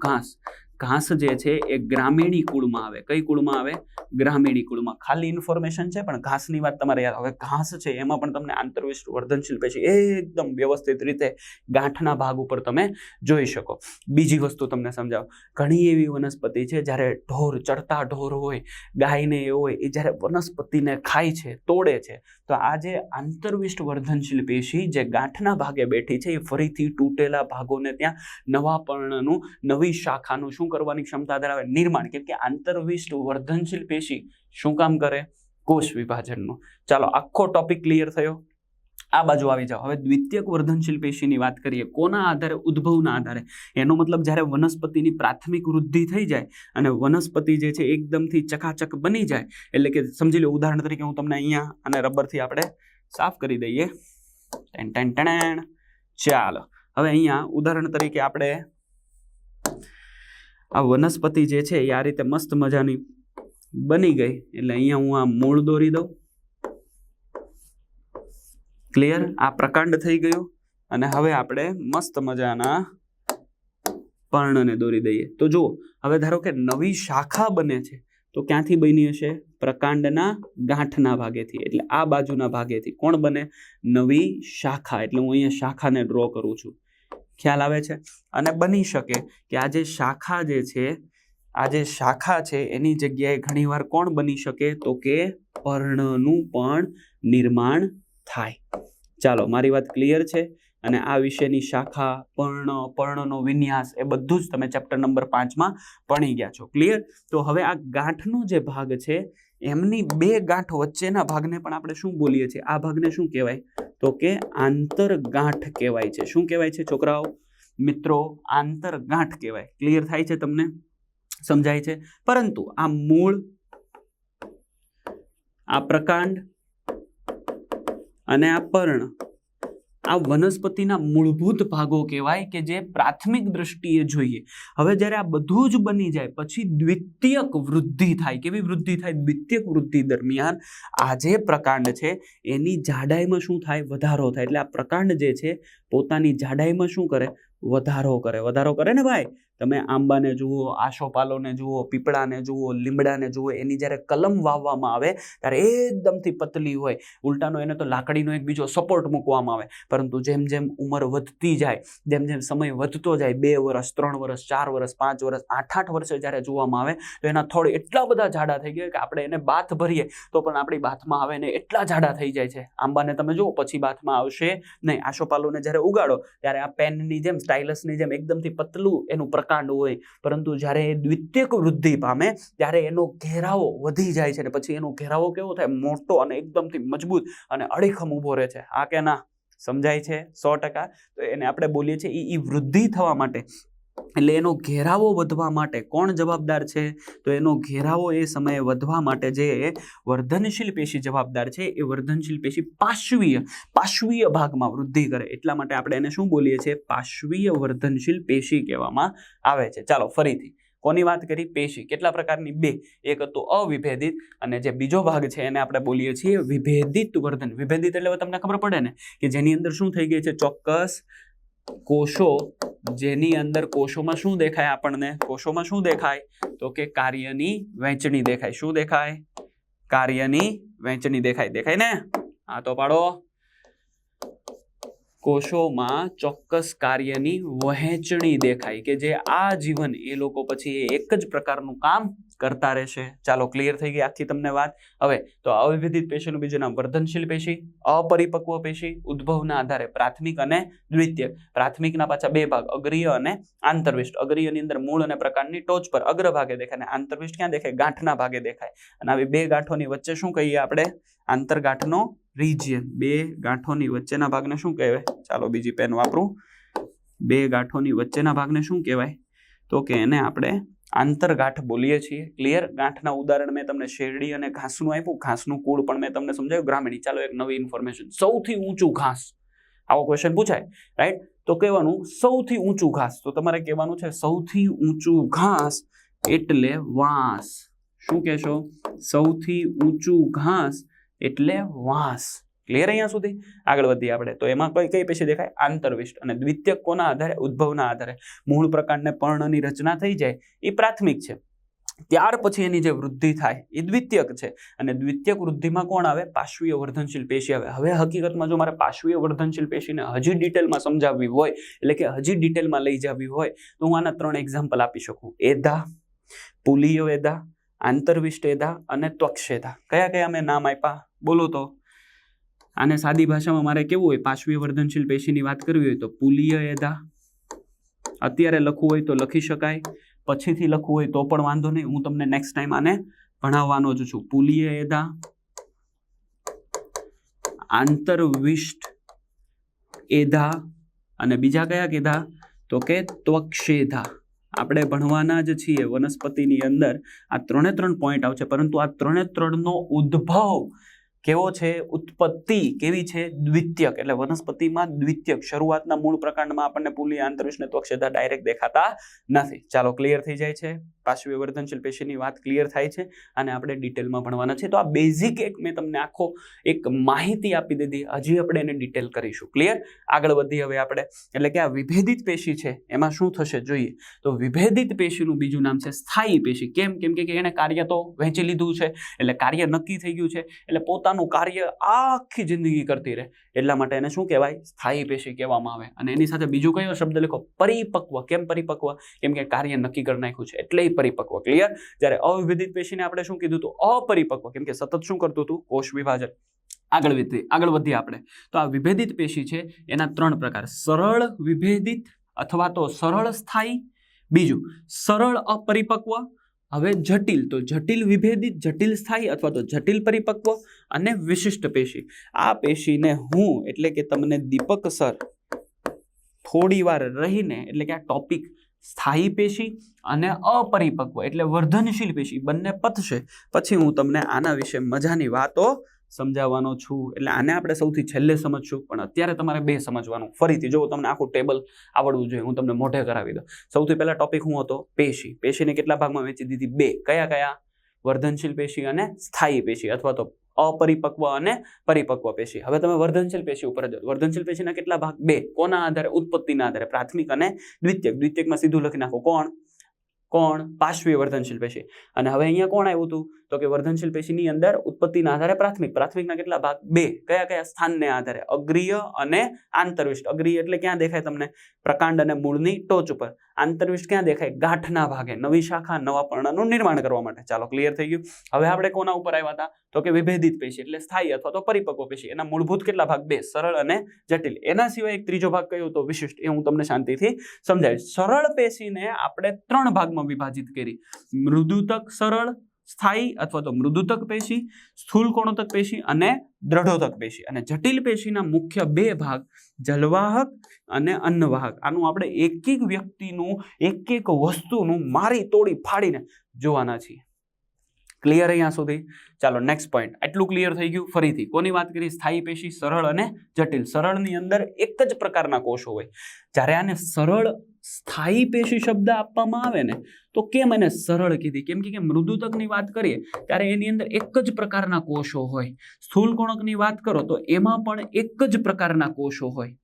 ઘાસ જે છે એ ગ્રામીણી કુળમાં આવે. કઈ કુળમાં આવે? ગ્રામીણી કુળમાં. ખાલી ઇન્ફોર્મેશન છે પણ ઘાસની વાત તમારે યાદ. હવે ઘાસ છે એમાં પણ તમને આંતરવિષ્ટ વર્ધનશીલ પેશી એકદમ વ્યવસ્થિત રીતે ગાંઠના ભાગ ઉપર તમે જોઈ શકો. બીજી વસ્તુ તમને સમજાવું. ઘણી એવી વનસ્પતિ છે જ્યારે ઢોર, ચરતા ઢોર હોય, ગાયને એ હોય, એ જ્યારે વનસ્પતિને ખાય છે, તોડે છે, તો આ જે આંતરવિષ્ટ વર્ધનશીલ પેશી જે ગાંઠના ભાગે બેઠી છે એ ફરીથી તૂટેલા ભાગોને ત્યાં નવા પર્ણનું, નવી શાખાનું શું કરવાની ક્ષમતા ધરાવે? નિર્માણ. કેમ કે આંતરવિષ્ટ વર્ધનશીલ પેશી શું કામ કરે? કોષ વિભાજનનું. ચાલો, આખો ટોપિક ક્લિયર થયો. આ બાજુ આવી જાઓ. હવે દ્વિતીયક વર્ધનશીલ પેશીની વાત કરીએ. કોના આધારે? ઉદ્ભવના આધારે. એનો મતલબ જ્યારે વનસ્પતિની પ્રાથમિક વૃદ્ધિ થઈ જાય અને વનસ્પતિ જે છે એકદમથી ચકાચક બની જાય, એટલે કે સમજી લો, ઉદાહરણ તરીકે હું તમને અહીંયા અને રબરથી આપણે સાફ કરી દઈએ. ચાલો, હવે અહીંયા ઉદાહરણ તરીકે આપણે આ વનસ્પતિ જે છે એ આ રીતે મસ્ત મજાની બની ગઈ. એટલે અહીંયા હું આ મૂળ દોરી દઉં. ક્લિયર? આ પ્રકાંડ થઈ ગયું. અને હવે આપણે મસ્ત મજાના પર્ણને દોરી દઈએ. તો જુઓ, હવે ધારો કે નવી શાખા બને છે, તો ક્યાંથી બની હશે? પ્રકાંડના ગાંઠના ભાગેથી. એટલે આ બાજુના ભાગેથી કોણ બને? નવી શાખા. એટલે હું અહીંયા શાખાને ડ્રો કરું છું. ખ્યાલ આવે છે? અને બની શકે કે આ જે શાખા જે છે, આ જે શાખા છે એની જગ્યાએ ઘણીવાર કોણ બની શકે? તો કે પર્ણનું પણ નિર્માણ થાય. ચાલો, મારી વાત ક્લિયર છે? અને આ વિશેની શાખા, પર્ણનો વિન્યાસ એ બધું જ તમે ચેપ્ટર નંબર 5માં ભણી ગયા છો. ક્લિયર? તો હવે આ ગાંઠનો જે ભાગ છે એમની બે ગાંઠ વચ્ચેના ભાગને પણ આપણે શું બોલીએ છીએ? આ ભાગને શું કહેવાય? તો કે આંતરગાંઠ કહેવાય છે. શું કહેવાય છે છોકરાઓ, મિત્રો? આંતરગાંઠ કહેવાય. ક્લિયર થાય છે તમને? સમજાય છે? પરંતુ આ મૂળ, આ પ્રકાંડ અને આ પર્ણ, આ વનસ્પતિના મૂળભૂત ભાગો કહેવાય કે જે પ્રાથમિક દ્રષ્ટિએ જોઈએ. હવે જ્યારે આ બધું જ બની જાય પછી દ્વિતીયક વૃદ્ધિ થાય. કેવી વૃદ્ધિ થાય? દ્વિતીયક વૃદ્ધિ દરમિયાન આ જે પ્રકાંડ છે એની જાડાઈમાં શું થાય? વધારો થાય. એટલે આ પ્રકાંડ જે છે પોતાની જાડાઈમાં શું કરે? વધારો કરે. વધારો કરે ને ભાઈ? તમે આંબાને જુઓ, આશોપાલોને જુઓ, પીપળાને જુઓ, લીમડાને જુઓ, એની જ્યારે કલમ વાવવામાં આવે ત્યારે એકદમથી પતલી હોય, ઉલટાનો એને તો લાકડીનો એક બીજો સપોર્ટ મૂકવામાં આવે. પરંતુ જેમ જેમ ઉંમર વધતી જાય, જેમ જેમ સમય વધતો જાય, 2 વર્ષ, 3 વર્ષ, 4 વર્ષ, 5 વર્ષ, 8 વર્ષે જ્યારે જોવામાં આવે તો એના થોડ એટલા બધા જાડા થઈ ગયા કે આપણે એને બાથ ભરીએ તો પણ આપણી બાથમાં આવે ને એટલા જાડા થઈ જાય છે. આંબાને તમે જુઓ, પછી બાથમાં આવશે નહીં. આશોપાલોને જ્યારે ઉગાડો ત્યારે આ પેનની જેમ, સ્ટાઇલસની જેમ એકદમથી પતલું એનું પ્રકાંડ હોય, પરંતુ જ્યારે એ દ્વિતીયક વૃદ્ધિ પામે ત્યારે એનો ઘેરાવો વધી જાય છે. અને પછી એનો ઘેરાવો કેવો થાય? મોટો અને એકદમથી મજબૂત અને અડીખમ ઊભો રહે છે. આ કે ના? સમજાય છે? 100%. તો એને આપણે બોલીએ છીએ એ વૃદ્ધિ થવા માટે, એટલે એનો ઘેરાવો વધવા માટે કોણ જવાબદાર છે? તો એનો ઘેરાવો એ સમયે વધવા માટે જે વર્ધનશીલ પેશી જવાબદાર છે એ વર્ધનશીલ પેશી પાર્શ્વીય ભાગમાં વૃદ્ધિ કરે. એટલા માટે આપણે એને શું બોલીએ છીએ? પાર્શ્વીય વર્ધનશીલ પેશી કહેવામાં આવે છે. ચાલો ફરીથી કોની વાત કરી? પેશી. કેટલા પ્રકારની? 2. એક હતું અવિભેદિત અને જે બીજો ભાગ છે એને આપણે બોલીએ છીએ વિભેદિત વર્ધન. વિભેદિત એટલે તમને ખબર પડે ને કે જેની અંદર શું થઈ ગઈ છે? ચોક્કસ કોષો, જેની અંદર કોષોમાં શું દેખાય આપણને? કોષોમાં શું દેખાય? તો કે કાર્યની વહેંચણી દેખાય. શું દેખાય? કાર્યની વહેંચણી દેખાય. દેખાય ને? હા તો પાડો. કોષોમાં ચોક્કસ કાર્યની વહેંચણી દેખાય કે જે આજીવન એ લોકો પછી એક જ પ્રકારનું કામ કરતા રહેશે. ચાલો, ક્લિયર થઈ ગઈ આખી તમને વાત. હવે તો અવિભેદિત પેશીનું બીજું નામ વર્ધનશીલ પેશી, અપરિપક્વ પેશી, ઉદ્ભવના આધારે પ્રાથમિક અને દ્વિતીયક. પ્રાથમિકના પાછા 2 ભાગ, અગ્રીય અને આંતરવિષ્ટ. અગ્રીયની અંદર મૂળ અને પ્રકાંડની ટોચ પર અગ્રભાગે દેખાય અને આંતરવિષ્ટ ક્યાં દેખાય? ગાંઠના ભાગે દેખાય. અને આવી 2 ગાંઠોની વચ્ચે શું કહીએ આપણે? આંતરગાંઠનો રિજિયન. 2 ગાંઠોની વચ્ચેના ભાગને શું કહેવાય? ચાલો બીજી પેન વાપરું. 2 ગાંઠોની વચ્ચેના ભાગને શું કહેવાય? તો કે એને આપણે આંતરગાંઠ બોલીએ છીએ. ક્લિયર? ગાંઠના ઉદાહરણ મેં તમને શેરડી અને ઘાસનું આપ્યું. ઘાસનું કુળ પણ મેં તમને સમજાવ્યું. ગ્રામીણી. ચાલો એક નવી ઇન્ફોર્મેશન. સૌથી ઊંચું ઘાસ, આવો ક્વેશ્ચન પૂછાય, રાઈટ? તો કહેવાનું સૌથી ઊંચું ઘાસ. તો તમારે કહેવાનું છે સૌથી ઊંચું ઘાસ એટલે વાંસ. શું કહેશો? સૌથી ઊંચું ઘાસ એટલે વાંસ. ક્લિયર અહીંયા સુધી? આગળ વધીએ આપણે તો એમાં કઈ કઈ પેશી દેખાય? આંતરવિષ્ટ. અને દ્વિતીયક કોના આધારે? ઉદ્ભવના આધારે. મૂળ પ્રકાંડને પર્ણની રચના થઈ જાય એ પ્રાથમિક છે, ત્યાર પછી એની જે વૃદ્ધિ થાય એ દ્વિતીયક છે. અને દ્વિતીયક વૃદ્ધિમાં કોણ આવે? પાર્શ્વીય વર્ધનશીલ પેશી આવે. હવે હકીકતમાં જો મારે પાર્શ્વીય વર્ધનશીલ પેશીને હજી ડિટેલમાં સમજાવવી હોય, એટલે કે હજી ડિટેલમાં લઈ જવી હોય, તો હું આના 3 એક્ઝામ્પલ આપી શકું. એધા, પુલીય એધા, આંતરવિષ્ટ એધા અને ત્વક્ષેધા. કયા કયા મેં નામ આપ્યા બોલો તો? આને સાદી ભાષામાં મારે કેવું હોય? પાર્શ્વીય વર્ધનશીલ પેશીની વાત કરવી હોય તો પુલીય એધા, અત્યારે લખવું હોય તો લખી શકાય, પછીથી લખવું હોય તો પણ વાંધો નહીં, હું તમને નેક્સ્ટ ટાઈમ આને ભણાવવાનો જ છું. પુલીય એધા, આંતરવિષ્ટ એધા અને બીજા કયા કીધા? તો કે ત્વક્ષેધા. આપણે ભણવાના જ છીએ વનસ્પતિની અંદર. આ 3 પોઈન્ટ આવશે, પરંતુ આ 3 નો ઉદ્ભવ કેવો છે? ઉત્પત્તિ કેવી છે? દ્વિતીયક. એટલે વનસ્પતિમાં દ્વિતીયક શરૂઆતના મૂળ પ્રકાંડમાં આપણને પુલીય, આંતરવિષ્ટ ને ત્વક્ષેધા ડાયરેક્ટ દેખાતા નથી. ચાલો ક્લિયર થઈ જાય છે? પાર્શ્વીય વર્ધનશીલ પેશીની વાત ક્લિયર થાય છે અને આપણે ડિટેલમાં ભણવાના છે. તો આ બેઝિક એક મેં તમને આખો એક માહિતી આપી દીધી, હજી આપણે એને ડિટેલ કરીશું. ક્લિયર? આગળ વધી હવે આપણે, એટલે કે આ વિભેદિત પેશી છે એમાં શું થશે જોઈએ. તો વિભેદિત પેશીનું બીજું નામ છે સ્થાયી પેશી. કેમ? કેમ કે એને કાર્ય તો વહેંચી લીધું છે, એટલે કાર્ય નક્કી થઈ ગયું છે, એટલે પોતાનું કાર્ય આખી જિંદગી કરતી રહે, એટલા માટે એને શું કહેવાય? સ્થાયી પેશી કહેવામાં આવે. અને એની સાથે બીજું કયો શબ્દ લખો? પરિપક્વ. કેમ પરિપક્વ? કેમ કે કાર્ય નક્કી કરી નાખ્યું છે એટલે પરિપક્વ. ક્લિયર? જ્યારે અવિભેદિત પેશીને આપણે શું કીધું હતું? અપરિપક્વ. કેમ કે સતત શું કરતું હતું? કોષ વિભાજન. આગળ વધીએ આપણે તો આ વિભેદિત પેશી છે એના 3 પ્રકાર: સરળ વિભેદિત અથવા તો સરળ સ્થાયી, બીજું સરળ અપરિપક્વ, હવે જટિલ તો જટિલ વિભેદિત, જટિલ સ્થાયી અથવા તો જટિલ પરિપક્વ, અને વિશિષ્ટ પેશી. આ પેશીને હું એટલે કે તમને દીપક સર થોડી વાર રહીને, એટલે કે આ ટોપિક સ્થાયી પેશી અને અપરિપક્વ એટલે વર્ધનશીલ પેશી બંને પતશે પછી હું તમને આના વિશે મજાની વાતો સમજાવવાનો છું. એટલે આને આપણે સૌથી છેલ્લે સમજશું, પણ અત્યારે તમારે 2 સમજવાનું. ફરીથી જો તમને આખું ટેબલ આવડવું જોઈએ, હું તમને મોઢે કરાવી દઉં. સૌથી પહેલા ટોપિક શું હતો? પેશી. પેશીને કેટલા ભાગમાં વહેંચી દીધી? 2. કયા કયા? વર્ધનશીલ પેશી અને સ્થાયી પેશી, અથવા તો અપરિપક્વ અને પરિપક્વ પેશી. હવે તમે વર્ધનશીલ પેશી ઉપર જાઓ. વર્ધનશીલ પેશીના કેટલા ભાગ? 2. કોના આધારે? ઉત્પત્તિના આધારે. પ્રાથમિક અને દ્વિતીયક. દ્વિતીયકમાં સીધું લખી નાખો. કોણ? પાર્શ્વીય વર્ધનશીલ પેશી. અને હવે અહીંયા કોણ આવ્યું હતું? તો કે વર્ધનશીલ પેશીની અંદર ઉત્પત્તિના આધારે પ્રાથમિક. પ્રાથમિકના કેટલા ભાગ? 2. કયા કયા? સ્થાનને આધારે અગ્રીય અને આંતરવિષ્ટ. અગ્રીય એટલે ક્યાં દેખાય તમને? પ્રકાંડ અને મૂળની ટોચ ઉપર. આંતરવિષ્ટ ક્યાં દેખાય? ગાંઠના ભાગે, નવી શાખા, નવા પર્ણનું નિર્માણ કરવા માટે. ચાલો ક્લિયર થઈ ગયું. હવે આપણે કોના ઉપર આવ્યા હતા? તો કે વિભેદિત પેશી એટલે સ્થાયી અથવા તો પરિપક્વ પેશી. એના મૂળભૂત કેટલા ભાગ? 2. સરળ અને જટિલ. એના સિવાય એક ત્રીજો ભાગ કયો હતો? વિશિષ્ટ. એ હું તમને શાંતિથી સમજાવીશ. સરળ પેશીને આપણે 3 ભાગમાં વિભાજિત કરી: મૃદુતક સરળ સ્થાયી અથવા તો મૃદુતક પેશી, સ્થૂલ કોણોતક પેશી અને દ્રઢોતક પેશી. અને જટિલ પેશીના મુખ્ય 2 ભાગ જલવાહક અને અન્નવાહક. આનું આપણે એક એક વ્યક્તિનું, એક એક વસ્તુનું મારી તોડી ફાડીને જોવાના છીએ. ક્લિયર અહીંયા સુધી? ચાલો નેક્સ્ટ પોઈન્ટ. એટલું ક્લિયર થઈ ગયું. ફરીથી કોની વાત કરી? સ્થાયી પેશી, સરળ અને જટિલ. સરળની અંદર એક જ પ્રકારના કોષો હોય. જ્યારે આને સરળ સ્થાયી પેશી શબ્દ આપવામાં આવે ને, તો કેમ એને સરળ કીધી? કેમ કે મૃદુતકની વાત કરીએ ત્યારે એની અંદર એક જ પ્રકારના કોષો હોય. સ્થૂલ કોણકની વાત કરો તો એમાં પણ એક જ પ્રકારના કોષો હોય.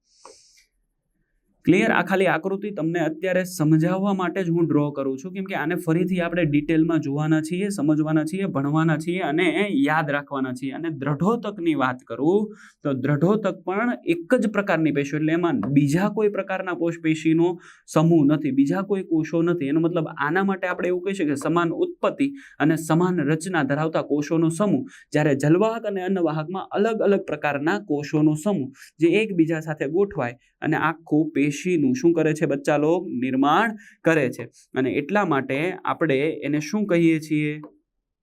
ક્લિયર? આ ખાલી આકૃતિ તમને અત્યારે સમજાવવા માટે જ હું ડ્રો કરું છું, કેમ કે આને ફરીથી આપણે ડિટેલમાં જોવાના છીએ, સમજવાના છીએ, ભણવાના છીએ અને યાદ રાખવાના છીએ. અને દ્રઢોતકની વાત કરું તો દ્રઢોતક પણ એક જ પ્રકારની પેશી, એટલે એમાં બીજા કોઈ પ્રકારના કોષ પેશીનો સમૂહ નથી, બીજા કોઈ કોષો નથી. એનો મતલબ આના માટે આપણે એવું કહી શકીએ સમાન ઉત્પત્તિ અને સમાન રચના ધરાવતા કોષોનો સમૂહ. જ્યારે જલવાહક અને અન્નવાહકમાં અલગ અલગ પ્રકારના કોષોનો સમૂહ જે એકબીજા સાથે ગોઠવાય અને આખું પેશીનું શું કરે છે? બચ્ચા લોક નિર્માણ કરે છે. અને એટલા માટે આપણે એને શું કહીએ છીએ?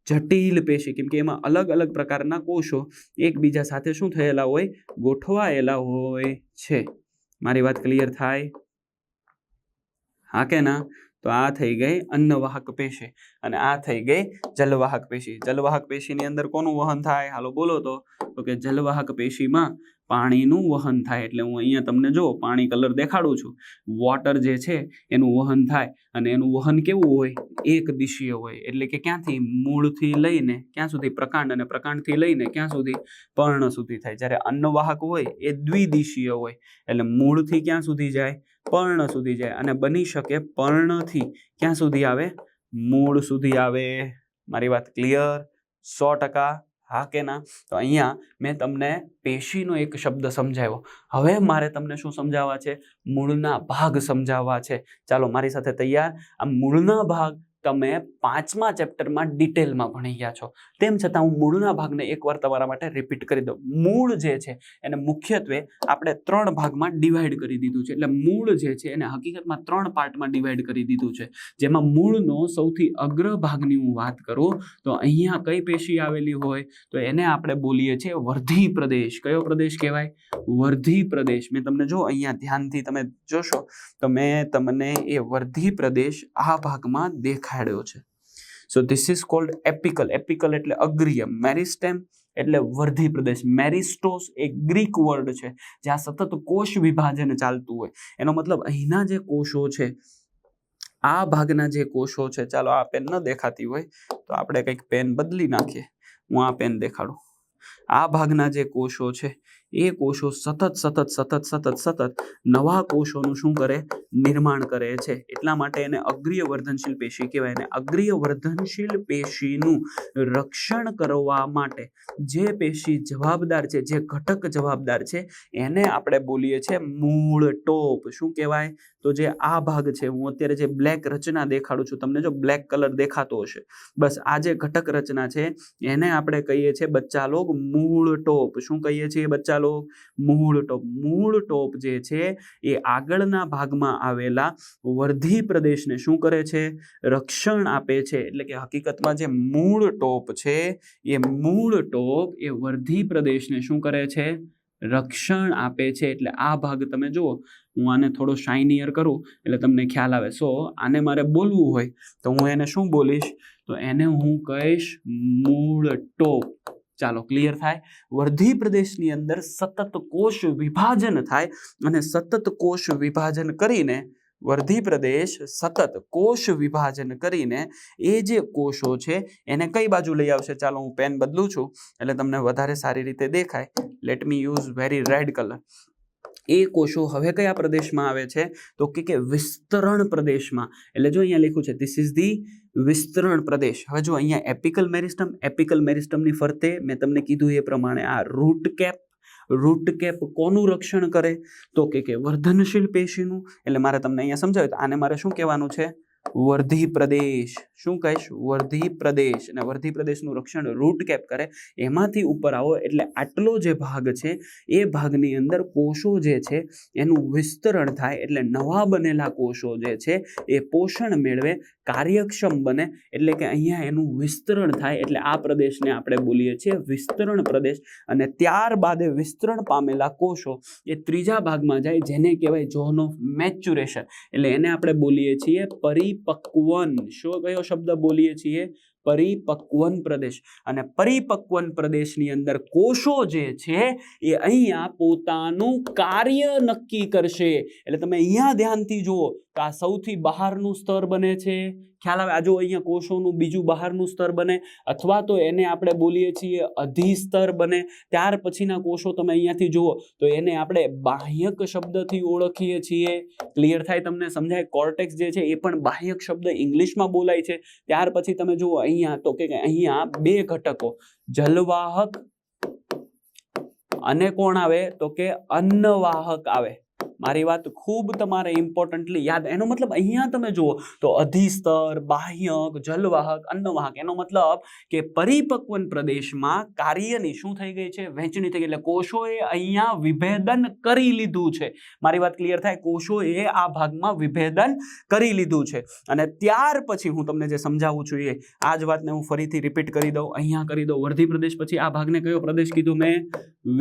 જટિલ પેશી. કેમ કે એમાં અલગ અલગ પ્રકારના કોષો એકબીજા સાથે શું થયેલા હોય? ગોઠવાયેલા હોય છે. મારી વાત ક્લિયર થાય? હા કે ના? તો આ થઈ ગઈ અન્નવાહક પેશી અને આ થઈ ગઈ જલવાહક પેશી. જલવાહક પેશીની અંદર કોનું વહન થાય? હાલો બોલો તો. તો કે જલવાહક પેશીમાં પાણીનું વહન થાય. એટલે હું અહીંયા તમને જો પાણી કલર દેખાડું છું. વોટર જે છે એનું વહન થાય અને એનું વહન કેવું હોય? એક દિશીય હોય. એટલે કે ક્યાંથી? મૂળથી લઈને ક્યાં સુધી? પ્રકાંડ, અને પ્રકાંડથી લઈને ક્યાં સુધી? પર્ણ સુધી થાય. જ્યારે અન્નવાહક હોય એ દ્વિદિશીય હોય. એટલે મૂળથી ક્યાં સુધી જાય? પર્ણ સુધી જાય. અને બની શકે પર્ણથી ક્યાં સુધી આવે? મૂળ સુધી આવે. મારી વાત ક્લિયર? 100%? હા કે ના? તો અહીંયા મેં તમને પેશીનો એક શબ્દ સમજાવ્યો. હવે મારે તમને શું સમજાવવા છે? મૂળના ભાગ સમજાવવા છે. ચાલો મારી સાથે તૈયાર? આ મૂળના ભાગ તમે 5મા ચેપ્ટરમાં ડિટેલમાં ભણી ગયા છો. તેમ છતાં હું મૂળના ભાગને એકવાર તમારા માટે રિપીટ કરી દઉં. મૂળ જે છે એને મુખ્યત્વે આપણે 3 ભાગમાં ડિવાઈડ કરી દીધું છે. એટલે મૂળ જે છે એને હકીકતમાં 3 પાર્ટમાં ડિવાઈડ કરી દીધું છે. જેમાં મૂળનો સૌથી અગ્ર ભાગની હું વાત કરું તો અહીંયા કઈ પેશી આવેલી હોય તો એને આપણે બોલીએ છીએ વર્ધી પ્રદેશ. કયો પ્રદેશ કહેવાય? વર્ધી પ્રદેશ. મેં તમને જો અહીંયા ધ્યાનથી તમે જોશો તો મેં તમને એ વર્ધી પ્રદેશ આ ભાગમાં દેખાડ્યો છે. So this is called apical. Apical એટલે અગ્રીય. મેરિસ્ટેમ એટલે વર્ધી પ્રદેશ. મેરિસ્ટોસ એ ગ્રીક વર્ડ છે જ્યાં સતત કોષ વિભાજન ચાલતું હોય. એનો મતલબ અહીંના જે કોષો છે, આ ભાગના જે કોષો છે, ચાલો આ પેન ન દેખાતી હોય તો આપણે કંઈક પેન બદલી નાખીએ. હું આ પેન દેખાડું. આ ભાગના જે કોષો છે એ કોષો સતત નવા કોષોનું શું કરે? નિર્માણ કરે છે. એટલા માટે એને અગ્રીય વર્ધનશીલ પેશી કહેવાય. અને અગ્રીય વર્ધનશીલ પેશીનું રક્ષણ કરવા માટે જે પેશી જવાબદાર છે, જે ઘટક જવાબદાર છે, એને આપણે બોલીએ છીએ મૂળ ટોપ. શું કહેવાય? તો જે આ ભાગ છે, હું અત્યારે જે બ્લેક રચના દેખાડું છું તમને, જો બ્લેક કલર દેખાતો હશે, બસ આ જે ઘટક રચના છે એને આપણે કહીએ છીએ બચ્ચા લોગ મૂળ ટોપ. શું કહીએ છીએ બચ્ચા લોગ? મૂળ ટોપ. મૂળ ટોપ જે છે એ આગળના ભાગમાં આવેલા વર્ધી પ્રદેશને શું કરે છે? રક્ષણ આપે છે. એટલે કે હકીકતમાં જે મૂળ ટોપ છે એ મૂળ ટોપ એ વર્ધી પ્રદેશને શું કરે છે? રક્ષણ આપે છે. એટલે આ ભાગ તમે જુઓ, હું આને થોડો શાઇનિયર કરું એટલે તમને ખ્યાલ આવે. સો આને મારે બોલવું હોય તો હું એને શું બોલીશ? તો એને હું કહીશ મૂળ ટોપ. ચાલો ક્લિયર થાય? વર્ધી પ્રદેશની અંદર સતત કોષ વિભાજન થાય અને સતત કોષ વિભાજન કરીને વર્ધી પ્રદેશ સતત કોષ વિભાજન કરીને એ જે કોષો છે એને કઈ બાજુ લઈ આવશે? ચાલો હું પેન બદલું છું એટલે તમને વધારે સારી રીતે દેખાય. Let me use very red colour. એ કોષો હવે કયા પ્રદેશમાં આવે છે? તો કે વિસ્તરણ પ્રદેશમાં. એટલે જો અહીંયા લખ્યું છે ધીસ ઇઝ ધી વિસ્તરણ પ્રદેશ. હવે જો અહીંયા એપિકલ મેરિસ્ટમ, એપિકલ મેરિસ્ટમની ફરતે મેં તમને કીધું એ પ્રમાણે આ રૂટ કેપ. રૂટ કેપ કોનું રક્ષણ કરે? તો કે વર્ધનશીલ પેશીનું. એટલે મારે તમને અહીંયા સમજાવ્યું તો આને મારે શું કહેવાનું છે? વર્ધી પ્રદેશ. શું કહીશ? વર્ધી પ્રદેશ. અને વર્ધી પ્રદેશનું રક્ષણ રૂટ કેપ કરે. એમાંથી ઉપર આવો એટલે આટલો જે ભાગ છે એ ભાગની અંદર કોષો જે છે એનું વિસ્તરણ થાય. એટલે નવા બનેલા કોષો જે છે એ પોષણ મેળવે, કાર્યક્ષમ બને. એટલે કે અહીંયા એનું વિસ્તરણ થાય. એટલે આ પ્રદેશને આપણે બોલીએ છીએ વિસ્તરણ પ્રદેશ. અને ત્યારબાદ વિસ્તરણ પામેલા કોષો એ ત્રીજા ભાગમાં જાય જેને કહેવાય ઝોન ઓફ મેચ્યુરેશન. એટલે એને આપણે બોલીએ છીએ પરિપક્વન. શું કયો શબ્દ બોલીએ છીએ? પરિપક્વન પ્રદેશ. અને પરિપક્વન પ્રદેશની અંદર કોષો જે છે એ અહીંયા પોતાનું કાર્ય નક્કી કરશે. એટલે તમે અહીંયા ધ્યાનથી જુઓ તો આ સૌથી બહારનું સ્તર બને છે. ખ્યાલ આવે? આ જો અહીંયા કોષોનું બીજું બહારનું સ્તર બને, અથવા તો એને આપણે બોલીએ છીએ અધિસ્તર બને. ત્યાર પછીના કોષો તમે અહીંયાથી જુઓ તો એને આપણે બાહ્યક શબ્દથી ઓળખીએ છીએ. ક્લિયર થાય? તમને સમજાય? કોર્ટેક્સ જે છે એ પણ બાહ્યક શબ્દ ઇંગ્લિશમાં બોલાય છે. ત્યાર પછી તમે જુઓ અહીંયા તો કે અહીંયા 2 ઘટકો, જલવાહક અને કોણ આવે? તો કે અન્નવાહક આવે. મારી વાત ખૂબ તમારે ઇમ્પોર્ટન્ટલી યાદ. એનો મતલબ અહીંયા તમે જુઓ તો અધિસ્તર, બાહ્યક, જલવાહક, અન્નવાહક. એનો મતલબ કે પરિપક્વન પ્રદેશમાં કાર્યની શું થઈ ગઈ છે? વહેંચણી થઈ ગઈ. એટલે કોષોએ અહીંયા વિભેદન કરી લીધું છે. મારી વાત ક્લિયર થાય? કોષોએ આ ભાગમાં વિભેદન કરી લીધું છે. અને ત્યાર પછી હું તમને જે સમજાવું છું એ આ જ વાતને હું ફરીથી રિપીટ કરી દઉં. અહીંયા કરી દઉં. વર્ધી પ્રદેશ પછી આ ભાગને કયો પ્રદેશ કીધું મેં?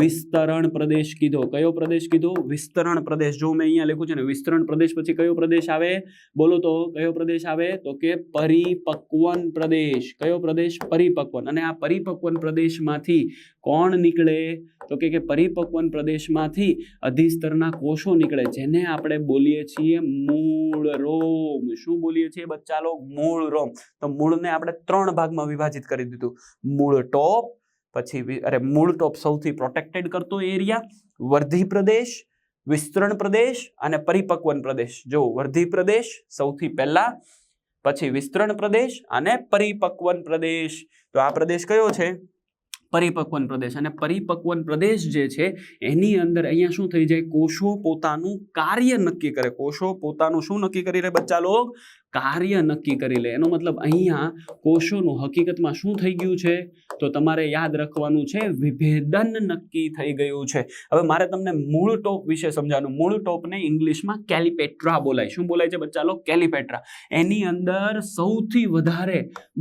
વિસ્તરણ પ્રદેશ કીધો. કયો પ્રદેશ કીધો? વિસ્તરણ પ્રદેશ. પ્રદેશ, જો મેં અહીંયા લખ્યું છે ને વિસ્તરણ પ્રદેશ પછી કયો પ્રદેશ આવે, બોલો તો કયો પ્રદેશ આવે, તો કે પરિપક્વન પ્રદેશ. કયો પ્રદેશ? પરિપક્વન. અને આ પરિપક્વન પ્રદેશમાંથી કોણ નીકળે, તો કે પરિપક્વન પ્રદેશમાંથી અધિસ્તરના કોષો નીકળે, જેને આપણે બોલીએ છીએ મૂળ રોમ. શું બોલીએ છીએ બચ્ચા લોગ? મૂળ રોમ. તો મૂળને આપણે 3 ભાગમાં વિભાજિત કરી દીધું. મૂળ ટોપ, પછી મૂળ ટોપ સૌથી પ્રોટેક્ટેડ કરતો એરિયા, વર્ધી પ્રદેશ, વિસ્તરણ પ્રદેશ અને પરિપક્વન પ્રદેશ. જો વર્ધી પ્રદેશ સૌથી પહેલા, પછી વિસ્તરણ પ્રદેશ અને પરિપક્વન પ્રદેશ. તો આ પ્રદેશ કયો છે? પરિપક્વન પ્રદેશ. અને પરિપક્વન પ્રદેશ જે છે એની અંદર અહીંયા શું થઈ જાય, કોષો પોતાનું કાર્ય નક્કી કરે. કોષો પોતાનું શું નક્કી કરી લે બચ્ચા લોગ? કાર્ય નક્કી કરી લે. એનો મતલબ અહીંયા કોષોનું હકીકતમાં શું થઈ ગયું છે, તો તમારે યાદ રાખવાનું છે વિભેદન નક્કી થઈ ગયું છે. હવે મારે તમને મૂળ ટોપ વિશે સમજાવવાનું. મૂળ ટોપને ઇંગ્લિશમાં કેલિપેટ્રા બોલાય. શું બોલાય છે બચ્ચા લોગ? કેલિપેટ્રા. એની અંદર સૌથી વધારે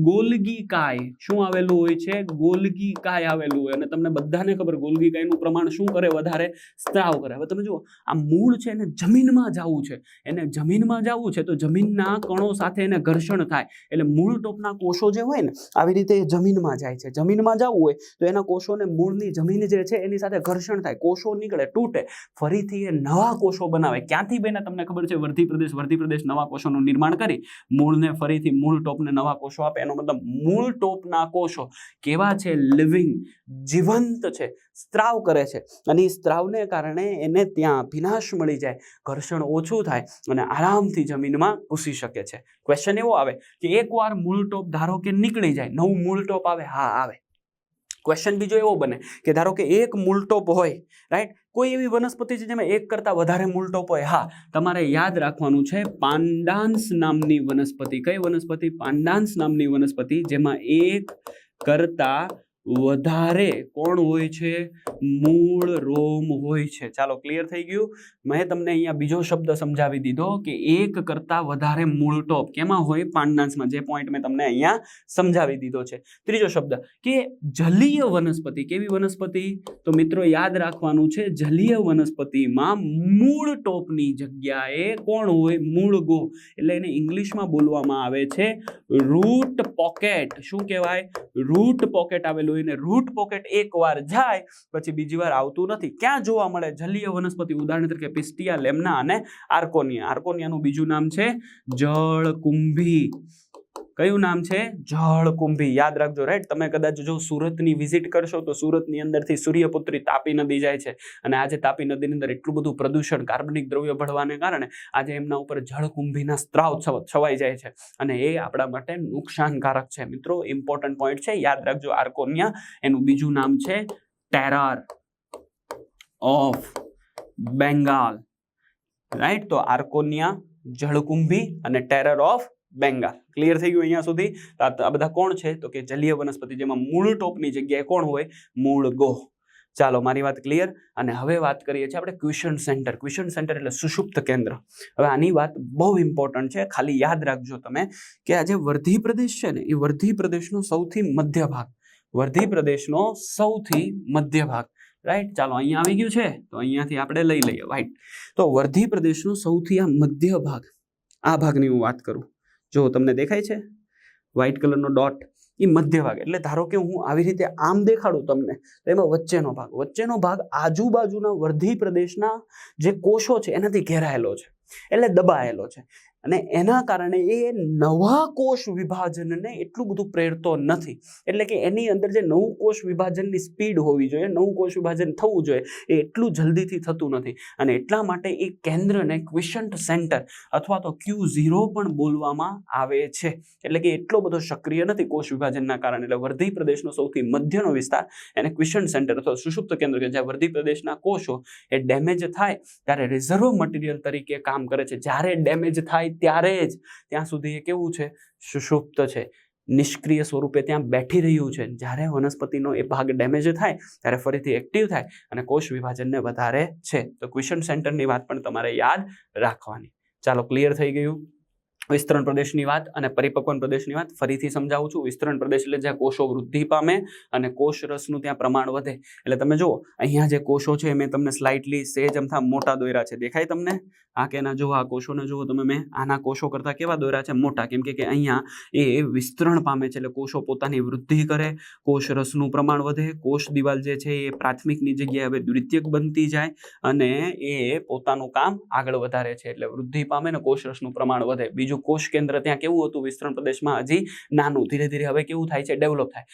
ગોલ્ગી કાય શું આવેલું હોય છે? ગોલ્ગી કાય આવેલું હોય. અને તમને બધાને ખબર ગોલ્ગી કાયનું પ્રમાણ શું કરે? વધારે સ્ત્રાવ કરે. હવે તમે જુઓ, આ મૂળ છે એને જમીનમાં જવું છે, એને જમીનમાં જવું છે, તો જમીનના કણો સાથે એને ઘર્ષણ થાય. એટલે મૂળ ટોપના કોષો જે હોય ને આવી રીતે જમીનમાં જાય છે. જમીનમાં જવું હોય તો એના કોષોને મૂળની જમીન જે છે એની સાથે ઘર્ષણ થાય, કોષો નીકળે, તૂટે, ફરીથી એ નવા કોષો બનાવે. ક્યાંથી બને તમને ખબર છે? વર્ધી પ્રદેશ નવા કોષોનું નિર્માણ કરી મૂળને ફરીથી મૂળ ટોપને નવા કોષો આપે. એનો મતલબ મૂળ ટોપના કોષો કેવા છે? લિવિંગ, જીવંત છે, સ્ત્રાવ કરે છે. અને એ સ્ત્રાવને કારણે એને ત્યાં ભીનાશ મળી જાય, ઘર્ષણ ઓછું થાય અને આરામથી જમીનમાં ઘૂસી શકે છે. ક્વેશ્ચન એવો આવે કે એકવાર મૂળ ટોપ ધારો કે નીકળી જાય, નવું મૂળ ટોપ આવે? હા આવે. ક્વેશ્ચન બીજો એવો બને કે ધારો કે એક મૂળ ટોપ હોય, રાઈટ, કોઈ એવી વનસ્પતિ છે જેમાં એક કરતા વધારે મૂળ ટોપ હોય. હા, તમારે યાદ રાખવાનું છે પાંડાન્સ નામની વનસ્પતિ. કઈ વનસ્પતિ? પાંડાન્સ નામની વનસ્પતિ, જેમાં એક કરતા વધારે કોણ હોય છે? મૂળ રોમ હોય છે. ચાલો, ક્લિયર થઈ ગયું? મેં તમને અહીંયા બીજો શબ્દ સમજાવી દીધો કે એક કરતા વધારે મૂળ ટોપ કેમાં હોય? પાંડાન્સમાં. જે પોઈન્ટ મેં તમને અહીંયા સમજાવી દીધો છે. ત્રીજો શબ્દ કે જલીય વનસ્પતિ. કેવી વનસ્પતિ? તો મિત્રો યાદ રાખવાનું છે, જલીય વનસ્પતિમાં મૂળ ટોપની જગ્યાએ કોણ હોય? મૂળ ગો. એટલે એને ઇંગ્લિશમાં બોલવામાં આવે છે રૂટ પોકેટ. શું કહેવાય? રૂટ પોકેટ આવેલું. રૂટ પોકેટ એકવાર જાય પછી બીજી વાર આવતું નથી. ક્યાં જોવા મળે? જલીય વનસ્પતિ. ઉદાહરણ તરીકે પિસ્ટિયા, લેમ્ના અને આર્કોનિયા. આર્કોનિયાનું બીજું નામ છે જળકુંભી. કયું નામ છે? જળકુંભી. યાદ રાખજો, રાઈટ. તમે કદાચ જો સુરતની વિઝિટ કરશો તો સુરતની અંદરથી સૂર્યપુત્રી તાપી નદી જાય છે, અને આજે તાપી નદીની અંદર એટલું બધું પ્રદૂષણ, કાર્બનિક દ્રવ્ય ભળવાને કારણે આજે એમના ઉપર જળકુંભીના સ્ત્રાવ છવાઈ જાય છે, અને એ આપણા માટે નુકસાનકારક છે. મિત્રો, ઇમ્પોર્ટન્ટ પોઈન્ટ છે, યાદ રાખજો. આર્કોનિયા, એનું બીજું નામ છે ટેરર ઓફ બેંગાલ, રાઈટ. તો આર્કોનિયા, જળકુંભી અને ટેરર ઓફ બેંગાલ. ક્લિયર થઈ ગયું અહીંયા સુધી? આ બધા કોણ છે? તો કે જલીય વનસ્પતિ, જેમાં મૂળ ટોપની જગ્યાએ કોણ હોય? મૂળ ગોહ. ચાલો, મારી વાત ક્લિયર? અને હવે વાત કરીએ છીએ આપણે ક્વેશ્ચન સેન્ટર. ક્વેશ્ચન સેન્ટર એટલે સુષુપ્ત કેન્દ્ર. હવે આની વાત બહુ ઇમ્પોર્ટન્ટ છે, ખાલી યાદ રાખજો તમે કે આ જે વર્ધી પ્રદેશ છે ને, એ વર્ધી પ્રદેશનો સૌથી મધ્ય ભાગ. વર્ધી પ્રદેશનો સૌથી મધ્ય ભાગ, રાઈટ. ચાલો, અહીંયા આવી ગયું છે તો અહીંયાથી આપણે લઈ લઈએ, રાઈટ. તો વર્ધી પ્રદેશનો સૌથી આ મધ્ય ભાગ, આ ભાગની હું વાત કરું. જો તમને દેખાય છે વ્હાઇટ કલરનો ડોટ, એ મધ્ય ભાગ. એટલે ધારો કે હું આવી રીતે આમ દેખાડું તમને, તો એમાં વચ્ચેનો ભાગ આજુબાજુના વર્ધી પ્રદેશના જે કોષો છે એનાથી ઘેરાયેલો છે, એટલે દબાયેલો છે. અને એના કારણે એ નવા કોષ વિભાજનને એટલું બધું પ્રેરતો નથી. એટલે કે એની અંદર જે નવું કોષ વિભાજનની સ્પીડ હોવી જોઈએ, નવું કોષ વિભાજન થવું જોઈએ, એ એટલું જલ્દીથી થતું નથી. અને એટલા માટે એ કેન્દ્રને ક્વિશન્ટ સેન્ટર અથવા તો Q0 પણ બોલવામાં આવે છે. એટલે કે એટલો બધો સક્રિય નથી કોષ વિભાજનના કારણે. એટલે વર્ધી પ્રદેશનો સૌથી મધ્યનો વિસ્તાર એને ક્વિશન્ટ સેન્ટર અથવા સુષુપ્ત કેન્દ્ર કે જ્યાં વર્ધી પ્રદેશના કોષો એ ડેમેજ થાય ત્યારે રિઝર્વ મટીરિયલ તરીકે કામ કરે છે. જ્યારે ડેમેજ થાય ત્યારે જ ત્યાં સુધી એ કેવું છે? સુષુપ્ત છે, નિષ્ક્રિય સ્વરૂપે ત્યાં બેઠી રહ્યું છે. જ્યારે વનસ્પતિનો એ ભાગ ડેમેજ થાય ત્યારે ફરીથી એક્ટિવ થાય અને કોષ વિભાજનને વધારે છે. તો ક્વિશન્ટ સેન્ટરની વાત પણ તમારે યાદ રાખવાની. ચાલો, ક્લિયર થઈ ગયું? વિસ્તરણ પ્રદેશની વાત અને પરિપક્વન પ્રદેશની વાત ફરીથી સમજાવું છું. વિસ્તરણ પ્રદેશ એટલે જ્યાં કોષો વૃદ્ધિ પામે અને કોષ રસનું ત્યાં પ્રમાણ વધે. એટલે તમે જુઓ અહીંયા જે કોષો છે મેં તમને સ્લાઇટલી સેજ અમથા મોટા દોર્યા છે, દેખાય તમને? આ કે ના જુઓ, આ કોષોને જુઓ તમે, મેં આના કોષો કરતા કેવા દોર્યા છે? મોટા. કેમ કે અહીંયા એ વિસ્તરણ પામે છે એટલે કોષો પોતાની વૃદ્ધિ કરે, કોષ રસનું પ્રમાણ વધે, કોષ દિવાલ જે છે એ પ્રાથમિકની જગ્યાએ હવે દ્વિતીયક બનતી જાય અને એ પોતાનું કામ આગળ વધારે છે એટલે વૃદ્ધિ પામે ને કોષ રસનું પ્રમાણ વધે. બીજું કોષ કેન્દ્ર ત્યાં કેવું હતું વિસ્તરણ પ્રદેશમાં? હજી નાનું. ધીરે ધીરે હવે કેવું થાય છે? ડેવલપ થાય.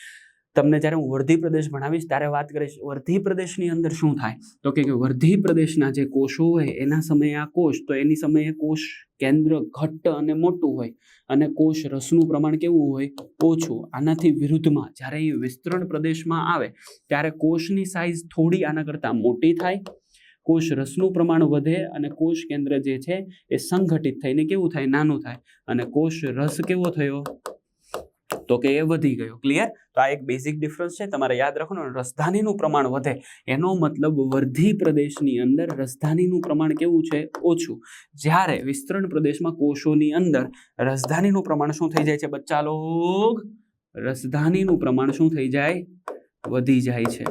તમને જ્યારે હું વર્ધી પ્રદેશ ભણાવીશ ત્યારે વાત કરીશ વર્ધી પ્રદેશની અંદર શું થાય. તો કે વર્ધી પ્રદેશના જે કોષો હોય એના સમયે આ કોષ, તો એની સમયે કોષ કેન્દ્ર ઘટ્ટ અને મોટું હોય અને કોષ રસનું પ્રમાણ કેવું હોય? ઓછું. આનાથી વિરુદ્ધમાં જ્યારે એ વિસ્તરણ પ્રદેશમાં આવે ત્યારે કોષની સાઇઝ થોડી આના કરતાં મોટી થાય, કોષ રસનું પ્રમાણ વધે અને કોષ કેન્દ્ર જે છે એ સંઘટિત થઈને કેવું થાય? નાનું થાય. અને કોષ રસ કેવો થયો? તો કે એ વધી ગયો. ક્લિયર? તો આ એક બેઝિક ડિફરન્સ છે, તમારે યાદ રાખવાનું. રસધાનીનું પ્રમાણ વધે એનો મતલબ વર્ધી પ્રદેશની અંદર રસધાનીનું પ્રમાણ કેવું છે? ઓછું. જ્યારે વિસ્તરણ પ્રદેશમાં કોષોની અંદર રસધાનીનું પ્રમાણ શું થઈ જાય છે બચ્ચા લોગ? રસધાનીનું પ્રમાણ શું થઈ જાય? વધી જાય છે.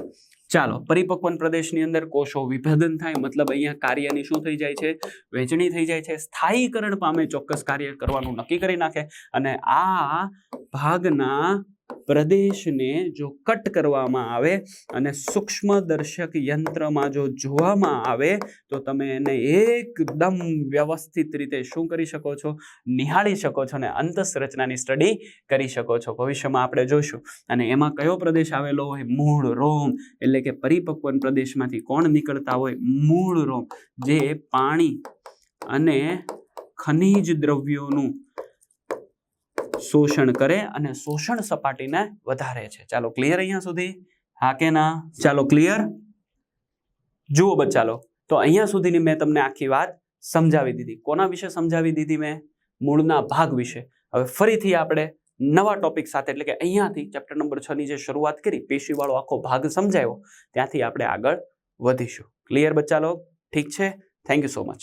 ચાલો, પરિપક્વન પ્રદેશની અંદર કોષો વિભેદન થાય, મતલબ અહીંયા કાર્યની શું થઈ જાય છે? વહેંચણી થઈ જાય છે. સ્થાયીકરણ પામે, ચોક્કસ કાર્ય કરવાનું નક્કી કરી નાખે અને આ ભાગના પ્રદેશને જો કટ કરવામાં આવે અને સૂક્ષ્મદર્શક યંત્રમાં જો જોવામાં આવે તો તમે એને એકદમ વ્યવસ્થિત રીતે શું કરી શકો છો? નિહાળી શકો છો અને અંતઃસંરચનાની સ્ટડી કરી શકો છો. ભવિષ્યમાં આપણે જોઈશું. અને એમાં કયો પ્રદેશ આવેલો હોય? મૂળ રોમ. એટલે કે પરિપક્વન પ્રદેશમાંથી કોણ નીકળતા હોય? મૂળ રોમ, જે પાણી અને ખનિજ દ્રવ્યોનું શોષણ કરે અને શોષણ સપાટીને વધારે છે. ચાલો, ક્લિયર અહીંયા સુધી? હા કે ના? ચાલો, ક્લિયર? જુઓ બચ્ચાલો, તો અહીંયા સુધીની મેં તમને આખી વાત સમજાવી દીધી. કોના વિશે સમજાવી દીધી મેં? મૂળના ભાગ વિશે. હવે ફરીથી આપણે નવા ટોપિક સાથે, એટલે કે અહીંયાથી ચેપ્ટર નંબર 6 ની જે શરૂઆત કરી, પેશીવાળો આખો ભાગ સમજાયો, ત્યાંથી આપણે આગળ વધીશું. ક્લિયર બચ્ચાલો? ઠીક છે. Thank you so much.